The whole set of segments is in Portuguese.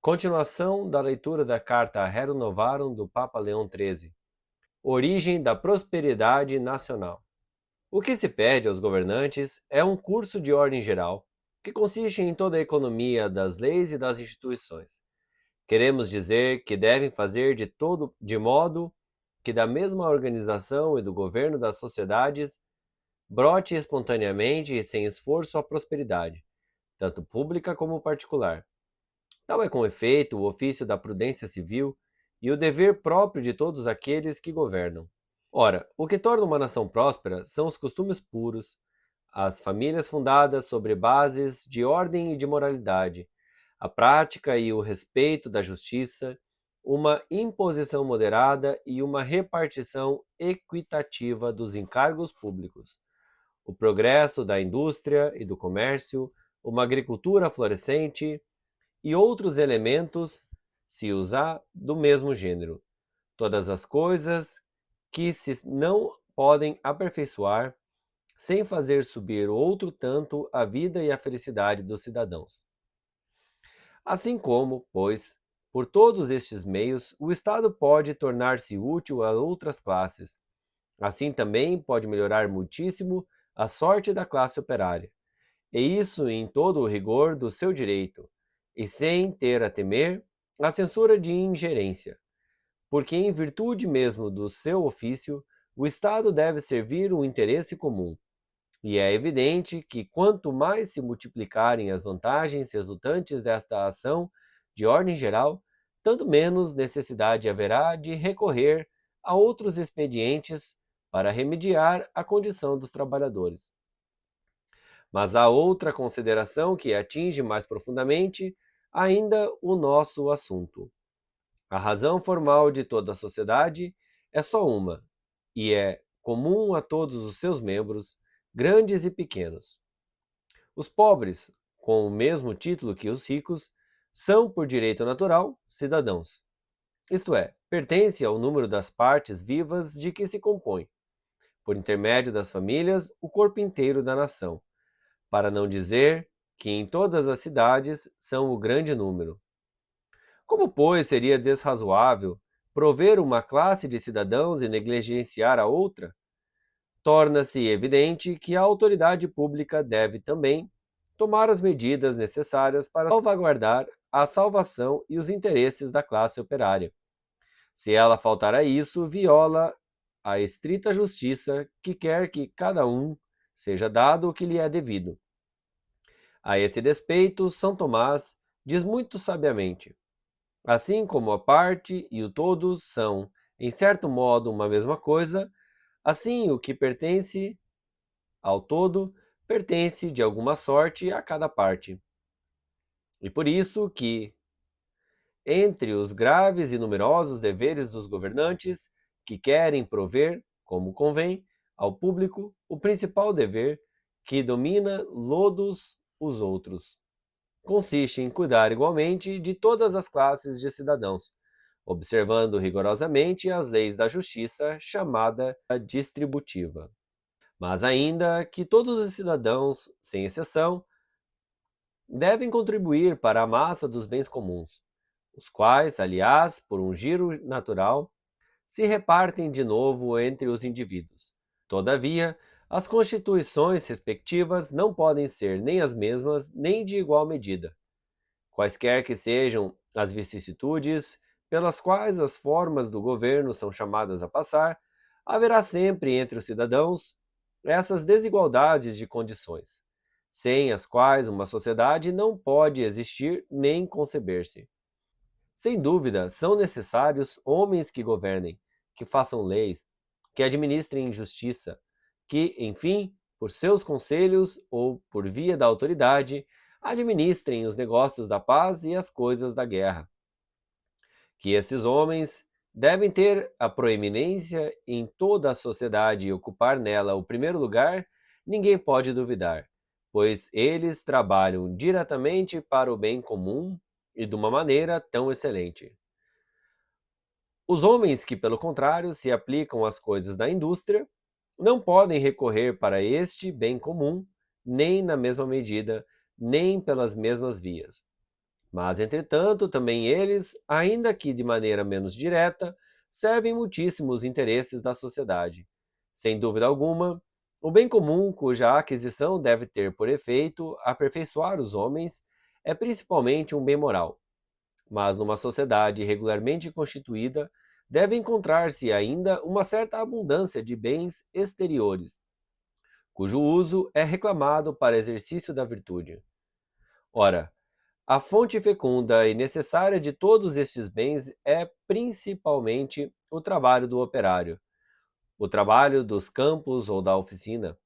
Continuação da leitura da carta Rerum Novarum do Papa Leão XIII. Origem da prosperidade nacional. O que se pede aos governantes é um curso de ordem geral, que consiste em toda a economia das leis e das instituições. Queremos dizer que devem fazer de modo que da mesma organização e do governo das sociedades brote espontaneamente e sem esforço a prosperidade, tanto pública como particular. Tal é, com efeito, o ofício da prudência civil e o dever próprio de todos aqueles que governam. Ora, o que torna uma nação próspera são os costumes puros, as famílias fundadas sobre bases de ordem e de moralidade, a prática e o respeito da justiça, uma imposição moderada e uma repartição equitativa dos encargos públicos, o progresso da indústria e do comércio, uma agricultura florescente e outros elementos, se usar, do mesmo gênero. Todas as coisas que se não podem aperfeiçoar sem fazer subir outro tanto a vida e a felicidade dos cidadãos. Assim como, pois, por todos estes meios, o Estado pode tornar-se útil a outras classes. Assim também pode melhorar muitíssimo a sorte da classe operária, e isso em todo o rigor do seu direito, e sem ter a temer a censura de ingerência, porque em virtude mesmo do seu ofício, o Estado deve servir o interesse comum. E é evidente que quanto mais se multiplicarem as vantagens resultantes desta ação de ordem geral, tanto menos necessidade haverá de recorrer a outros expedientes para remediar a condição dos trabalhadores. Mas há outra consideração que atinge mais profundamente ainda o nosso assunto. A razão formal de toda a sociedade é só uma, e é comum a todos os seus membros, grandes e pequenos. Os pobres, com o mesmo título que os ricos, são, por direito natural, cidadãos. Isto é, pertencem ao número das partes vivas de que se compõe, por intermédio das famílias, o corpo inteiro da nação, para não dizer que em todas as cidades são o grande número. Como, pois, seria desrazoável prover uma classe de cidadãos e negligenciar a outra? Torna-se evidente que a autoridade pública deve também tomar as medidas necessárias para salvaguardar a salvação e os interesses da classe operária. Se ela faltar a isso, viola a estrita justiça que quer que cada um seja dado o que lhe é devido. A esse despeito, São Tomás diz muito sabiamente: assim como a parte e o todo são, em certo modo, uma mesma coisa, assim o que pertence ao todo pertence, de alguma sorte, a cada parte. E por isso que, entre os graves e numerosos deveres dos governantes, que querem prover, como convém, ao público, o principal dever, que domina lodos os outros, consiste em cuidar igualmente de todas as classes de cidadãos, observando rigorosamente as leis da justiça chamada distributiva. Mas ainda que todos os cidadãos, sem exceção, devem contribuir para a massa dos bens comuns, os quais, aliás, por um giro natural, se repartem de novo entre os indivíduos. Todavia, as constituições respectivas não podem ser nem as mesmas nem de igual medida. Quaisquer que sejam as vicissitudes pelas quais as formas do governo são chamadas a passar, haverá sempre entre os cidadãos essas desigualdades de condições, sem as quais uma sociedade não pode existir nem conceber-se. Sem dúvida, são necessários homens que governem, que façam leis, que administrem justiça, que, enfim, por seus conselhos ou por via da autoridade, administrem os negócios da paz e as coisas da guerra. Que esses homens devem ter a proeminência em toda a sociedade e ocupar nela o primeiro lugar, ninguém pode duvidar, pois eles trabalham diretamente para o bem comum e de uma maneira tão excelente. Os homens que, pelo contrário, se aplicam às coisas da indústria, não podem recorrer para este bem comum, nem na mesma medida, nem pelas mesmas vias. Mas, entretanto, também eles, ainda que de maneira menos direta, servem muitíssimos interesses da sociedade. Sem dúvida alguma, o bem comum, cuja aquisição deve ter por efeito aperfeiçoar os homens, é principalmente um bem moral. Mas numa sociedade regularmente constituída, deve encontrar-se ainda uma certa abundância de bens exteriores, cujo uso é reclamado para exercício da virtude. Ora, a fonte fecunda e necessária de todos estes bens é principalmente o trabalho do operário, o trabalho dos campos ou da oficina.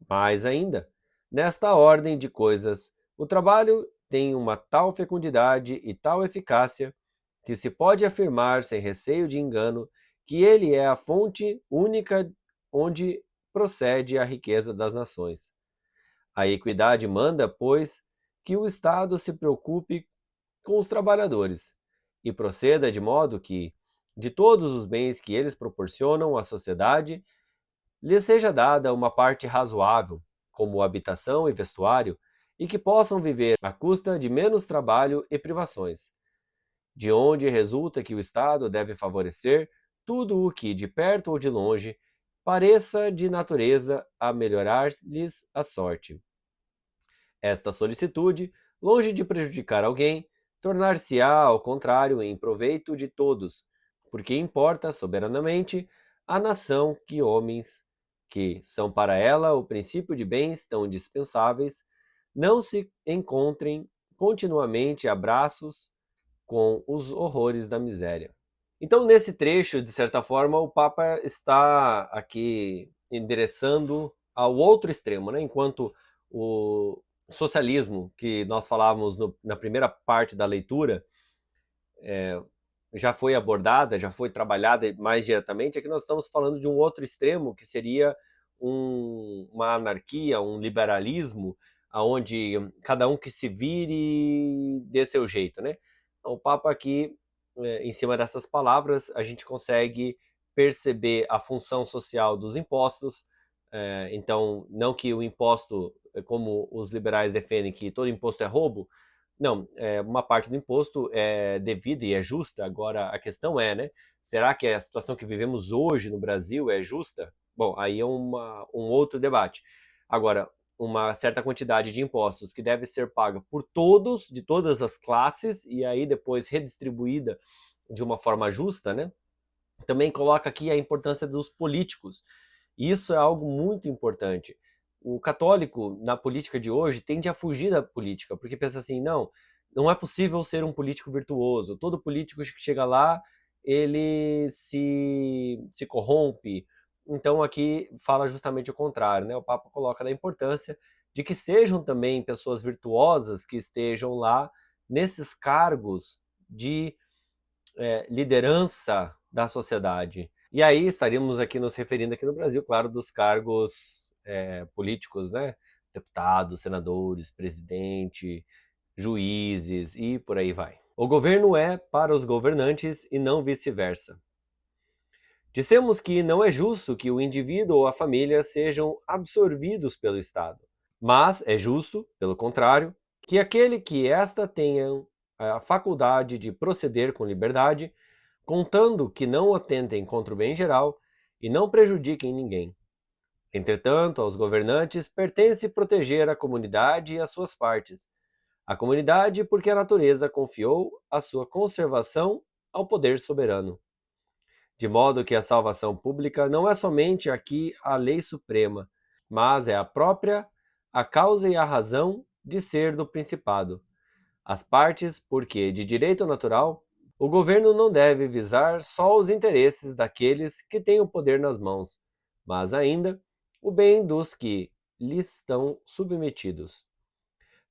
Mais ainda, nesta ordem de coisas, o trabalho tem uma tal fecundidade e tal eficácia que se pode afirmar sem receio de engano que ele é a fonte única onde procede a riqueza das nações. A equidade manda, pois, que o Estado se preocupe com os trabalhadores e proceda de modo que, de todos os bens que eles proporcionam à sociedade, lhes seja dada uma parte razoável, como habitação e vestuário, e que possam viver à custa de menos trabalho e privações, de onde resulta que o Estado deve favorecer tudo o que, de perto ou de longe, pareça de natureza a melhorar-lhes a sorte. Esta solicitude, longe de prejudicar alguém, tornar-se-á, ao contrário, em proveito de todos, porque importa soberanamente a nação que homens, que são para ela o princípio de bens tão indispensáveis, não se encontrem continuamente a braços com os horrores da miséria. Então, nesse trecho, de certa forma, o Papa está aqui endereçando ao outro extremo, né? Enquanto o socialismo, que nós falávamos na primeira parte da leitura, já foi abordada, já foi trabalhada mais diretamente, aqui nós estamos falando de um outro extremo, que seria uma anarquia, um liberalismo, onde cada um que se vire dê seu jeito, né? Então, o Papa aqui, em cima dessas palavras, a gente consegue perceber a função social dos impostos. Então, não que o imposto, como os liberais defendem que todo imposto é roubo, não, uma parte do imposto é devida e é justa. Agora, a questão é, né? Será que a situação que vivemos hoje no Brasil é justa? Bom, aí é um outro debate. Agora, uma certa quantidade de impostos que deve ser paga por todos, de todas as classes, e aí depois redistribuída de uma forma justa, né? Também coloca aqui a importância dos políticos. Isso é algo muito importante. O católico, na política de hoje, tende a fugir da política, porque pensa assim, não é possível ser um político virtuoso. Todo político que chega lá, ele se corrompe. Então aqui fala justamente o contrário, né? O Papa coloca da importância de que sejam também pessoas virtuosas que estejam lá nesses cargos de liderança da sociedade. E aí estaríamos aqui nos referindo aqui no Brasil, claro, dos cargos políticos, né? Deputados, senadores, presidente, juízes e por aí vai. O governo é para os governantes e não vice-versa. Dissemos que não é justo que o indivíduo ou a família sejam absorvidos pelo Estado, mas é justo, pelo contrário, que aquele que esta tenha a faculdade de proceder com liberdade, contando que não atentem contra o bem geral e não prejudiquem ninguém. Entretanto, aos governantes pertence proteger a comunidade e as suas partes. A comunidade, porque a natureza confiou a sua conservação ao poder soberano. De modo que a salvação pública não é somente aqui a lei suprema, mas é a causa e a razão de ser do principado. As partes, porque, de direito natural, o governo não deve visar só os interesses daqueles que têm o poder nas mãos, mas ainda o bem dos que lhe estão submetidos.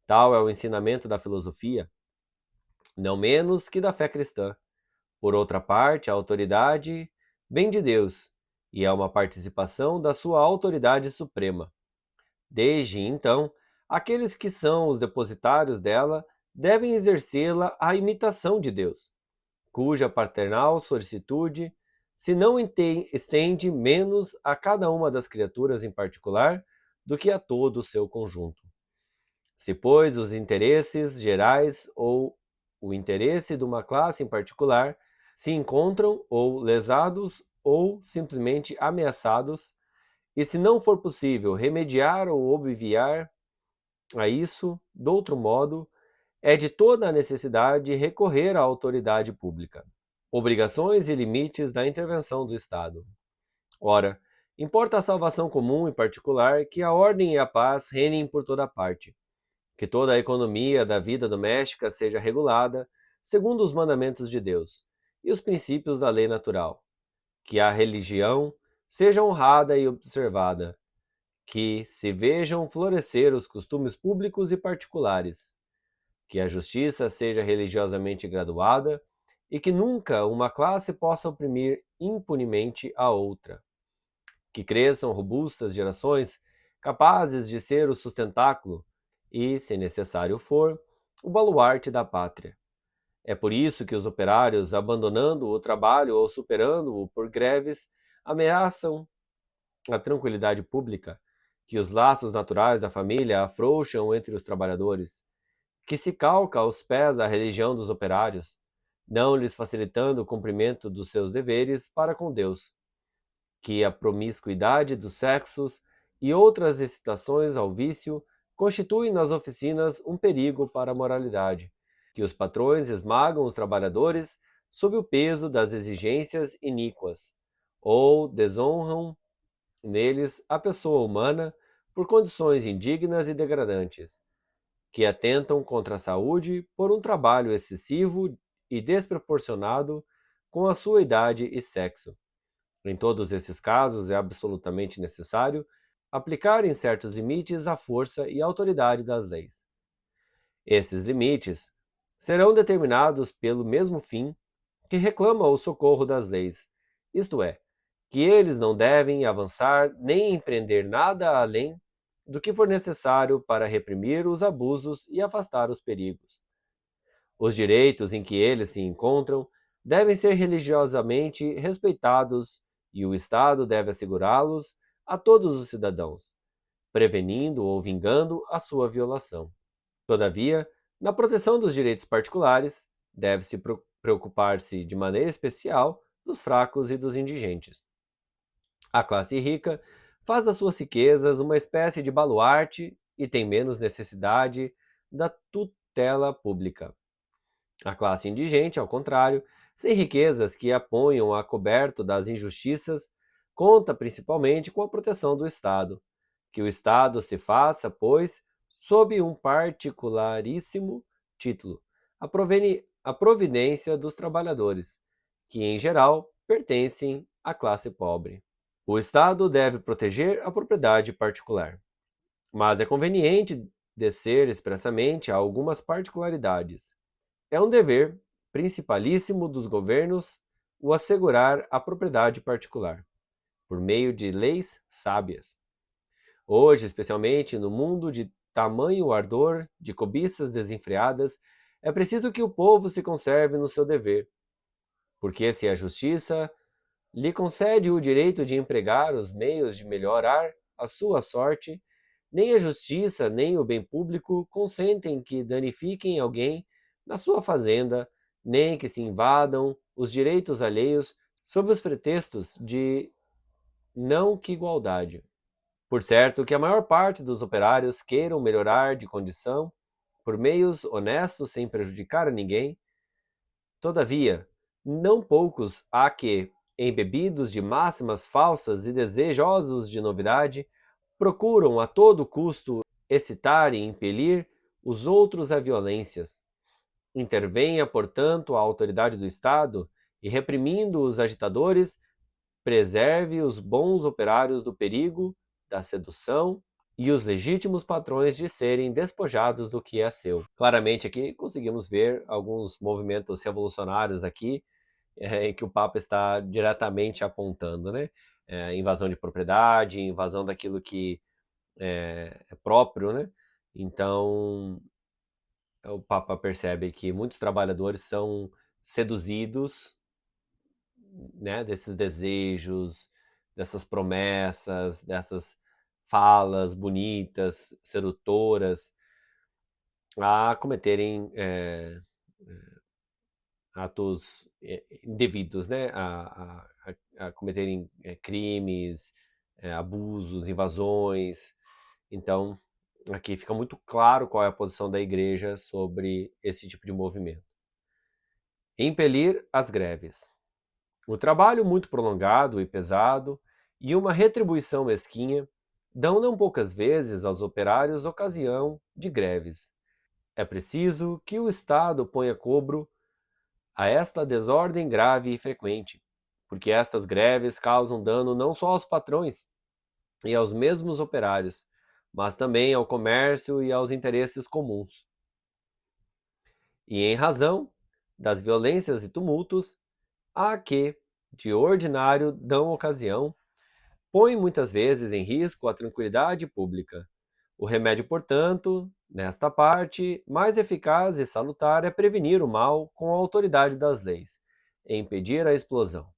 Tal é o ensinamento da filosofia, não menos que da fé cristã. Por outra parte, a autoridade vem de Deus e é uma participação da sua autoridade suprema. Desde então, aqueles que são os depositários dela devem exercê-la à imitação de Deus, cuja paternal solicitude se não estende menos a cada uma das criaturas em particular do que a todo o seu conjunto. Se, pois, os interesses gerais ou o interesse de uma classe em particular se encontram ou lesados ou simplesmente ameaçados, e se não for possível remediar ou obviar a isso, de outro modo, é de toda a necessidade recorrer à autoridade pública. Obrigações e limites da intervenção do Estado. Ora, importa a salvação comum e particular que a ordem e a paz reinem por toda parte, que toda a economia da vida doméstica seja regulada segundo os mandamentos de Deus e os princípios da lei natural, que a religião seja honrada e observada, que se vejam florescer os costumes públicos e particulares, que a justiça seja religiosamente graduada e que nunca uma classe possa oprimir impunemente a outra, que cresçam robustas gerações capazes de ser o sustentáculo e, se necessário for, o baluarte da pátria. É por isso que os operários, abandonando o trabalho ou superando-o por greves, ameaçam a tranquilidade pública, que os laços naturais da família afrouxam entre os trabalhadores, que se calca aos pés a religião dos operários, não lhes facilitando o cumprimento dos seus deveres para com Deus, que a promiscuidade dos sexos e outras excitações ao vício constituem nas oficinas um perigo para a moralidade, que os patrões esmagam os trabalhadores sob o peso das exigências iníquas, ou desonram neles a pessoa humana por condições indignas e degradantes, que atentam contra a saúde por um trabalho excessivo e desproporcionado com a sua idade e sexo. Em todos esses casos, é absolutamente necessário aplicar em certos limites a força e a autoridade das leis. Esses limites serão determinados pelo mesmo fim que reclama o socorro das leis, isto é, que eles não devem avançar nem empreender nada além do que for necessário para reprimir os abusos e afastar os perigos. Os direitos em que eles se encontram devem ser religiosamente respeitados e o Estado deve assegurá-los a todos os cidadãos, prevenindo ou vingando a sua violação. Todavia, na proteção dos direitos particulares, deve-se preocupar-se de maneira especial dos fracos e dos indigentes. A classe rica faz das suas riquezas uma espécie de baluarte e tem menos necessidade da tutela pública. A classe indigente, ao contrário, sem riquezas que a ponham a coberto das injustiças, conta principalmente com a proteção do Estado. Que o Estado se faça, pois, sob um particularíssimo título, a providência dos trabalhadores, que em geral pertencem à classe pobre. O Estado deve proteger a propriedade particular, mas é conveniente descer expressamente a algumas particularidades. É um dever principalíssimo dos governos o assegurar a propriedade particular, por meio de leis sábias. Hoje, especialmente no mundo de tamanho ardor de cobiças desenfreadas, é preciso que o povo se conserve no seu dever, porque se a justiça lhe concede o direito de empregar os meios de melhorar a sua sorte, nem a justiça nem o bem público consentem que danifiquem alguém na sua fazenda, nem que se invadam os direitos alheios sob os pretextos de não que igualdade. Por certo que a maior parte dos operários queiram melhorar de condição por meios honestos sem prejudicar a ninguém. Todavia, não poucos há que, embebidos de máximas falsas e desejosos de novidade, procuram a todo custo excitar e impelir os outros a violências. Intervenha, portanto, a autoridade do Estado e, reprimindo os agitadores, preserve os bons operários do perigo, da sedução e os legítimos patrões de serem despojados do que é seu. Claramente aqui conseguimos ver alguns movimentos revolucionários aqui em que o Papa está diretamente apontando, né? Invasão de propriedade, invasão daquilo que é próprio, né? Então, o Papa percebe que muitos trabalhadores são seduzidos, né, desses desejos, dessas promessas, dessas falas bonitas, sedutoras, a cometerem atos indevidos, né? A cometerem crimes, abusos, invasões. Então, aqui fica muito claro qual é a posição da igreja sobre esse tipo de movimento. Impelir as greves. O trabalho muito prolongado e pesado e uma retribuição mesquinha dão não poucas vezes aos operários ocasião de greves. É preciso que o Estado ponha cobro a esta desordem grave e frequente, porque estas greves causam dano não só aos patrões e aos mesmos operários, mas também ao comércio e aos interesses comuns. E em razão das violências e tumultos a que, de ordinário, dão ocasião, põe muitas vezes em risco a tranquilidade pública. O remédio, portanto, nesta parte, mais eficaz e salutar é prevenir o mal com a autoridade das leis, e impedir a explosão,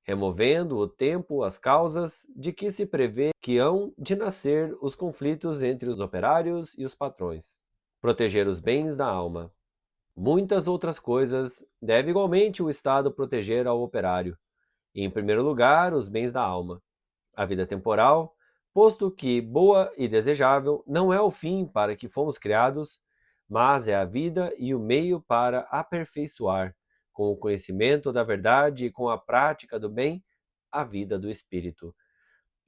removendo o tempo as causas de que se prevê que hão de nascer os conflitos entre os operários e os patrões. Proteger os bens da alma. Muitas outras coisas deve igualmente o Estado proteger ao operário, e, em primeiro lugar, os bens da alma, a vida temporal, posto que boa e desejável não é o fim para que fomos criados, mas é a vida e o meio para aperfeiçoar, com o conhecimento da verdade e com a prática do bem, a vida do espírito.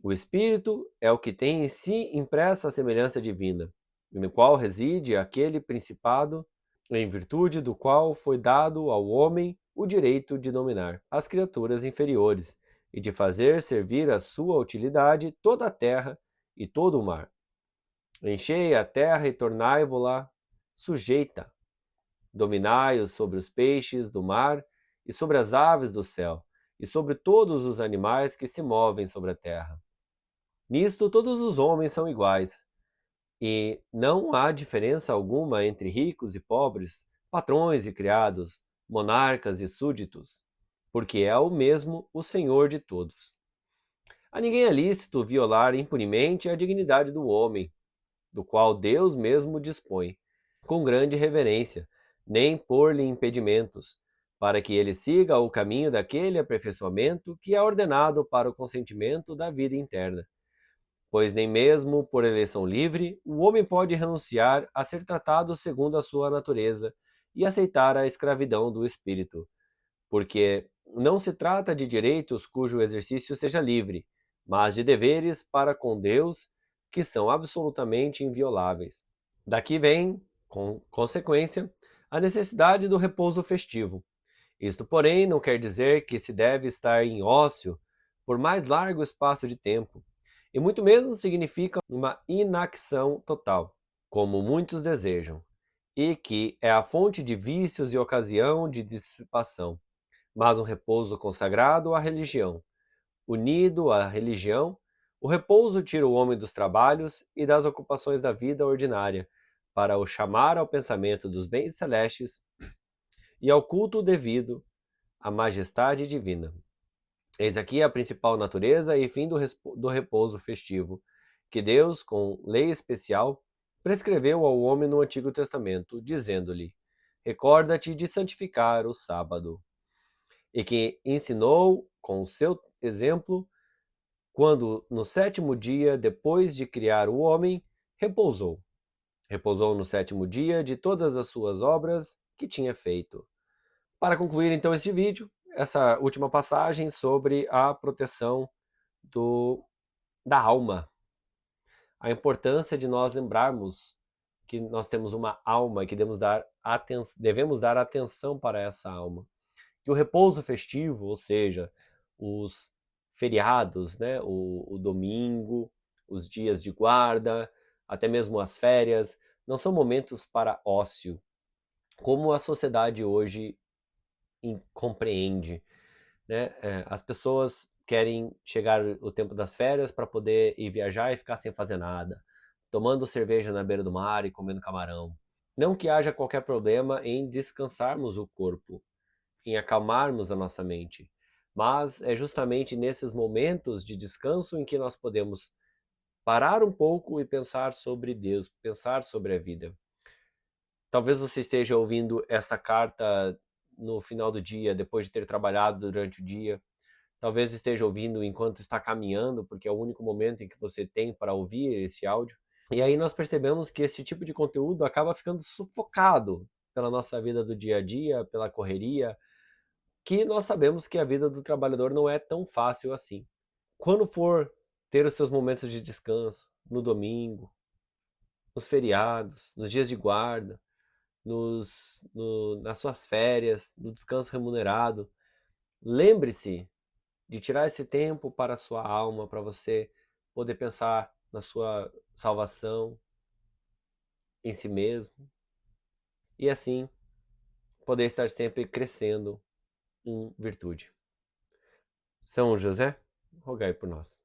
O espírito é o que tem em si impressa a semelhança divina, no qual reside aquele principado em virtude do qual foi dado ao homem o direito de dominar as criaturas inferiores e de fazer servir à sua utilidade toda a terra e todo o mar. Enchei a terra e tornai-vo-la sujeita. Dominai-os sobre os peixes do mar e sobre as aves do céu e sobre todos os animais que se movem sobre a terra. Nisto todos os homens são iguais, e não há diferença alguma entre ricos e pobres, patrões e criados, monarcas e súditos, porque é o mesmo o Senhor de todos. A ninguém é lícito violar impunemente a dignidade do homem, do qual Deus mesmo dispõe, com grande reverência, nem pôr-lhe impedimentos, para que ele siga o caminho daquele aperfeiçoamento que é ordenado para o consentimento da vida interna, pois nem mesmo por eleição livre o homem pode renunciar a ser tratado segundo a sua natureza e aceitar a escravidão do espírito, porque não se trata de direitos cujo exercício seja livre, mas de deveres para com Deus que são absolutamente invioláveis. Daqui vem, com consequência, a necessidade do repouso festivo. Isto, porém, não quer dizer que se deve estar em ócio por mais largo espaço de tempo, e muito menos significa uma inacção total, como muitos desejam, e que é a fonte de vícios e ocasião de dissipação, mas um repouso consagrado à religião. Unido à religião, o repouso tira o homem dos trabalhos e das ocupações da vida ordinária, para o chamar ao pensamento dos bens celestes e ao culto devido à majestade divina. Eis aqui a principal natureza e fim do repouso festivo, que Deus, com lei especial, prescreveu ao homem no Antigo Testamento, dizendo-lhe: recorda-te de santificar o sábado. E que ensinou com o seu exemplo, quando no sétimo dia, depois de criar o homem, repousou. Repousou no sétimo dia de todas as suas obras que tinha feito. Para concluir então este vídeo, essa última passagem sobre a proteção da alma. A importância de nós lembrarmos que nós temos uma alma e que devemos dar atenção para essa alma. Que o repouso festivo, ou seja, os feriados, né, o domingo, os dias de guarda, até mesmo as férias, não são momentos para ócio, como a sociedade hoje compreende, né? As pessoas querem chegar o tempo das férias para poder ir viajar e ficar sem fazer nada, tomando cerveja na beira do mar e comendo camarão. Não que haja qualquer problema em descansarmos o corpo, em acalmarmos a nossa mente, mas é justamente nesses momentos de descanso em que nós podemos parar um pouco e pensar sobre Deus, pensar sobre a vida. Talvez você esteja ouvindo essa carta no final do dia, depois de ter trabalhado durante o dia. Talvez esteja ouvindo enquanto está caminhando, porque é o único momento em que você tem para ouvir esse áudio. E aí nós percebemos que esse tipo de conteúdo acaba ficando sufocado pela nossa vida do dia a dia, pela correria, que nós sabemos que a vida do trabalhador não é tão fácil assim. Quando for ter os seus momentos de descanso, no domingo, nos feriados, nos dias de guarda, nas suas férias, no descanso remunerado, lembre-se de tirar esse tempo para a sua alma, para você poder pensar na sua salvação, em si mesmo, e assim poder estar sempre crescendo em virtude. São José, rogai por nós.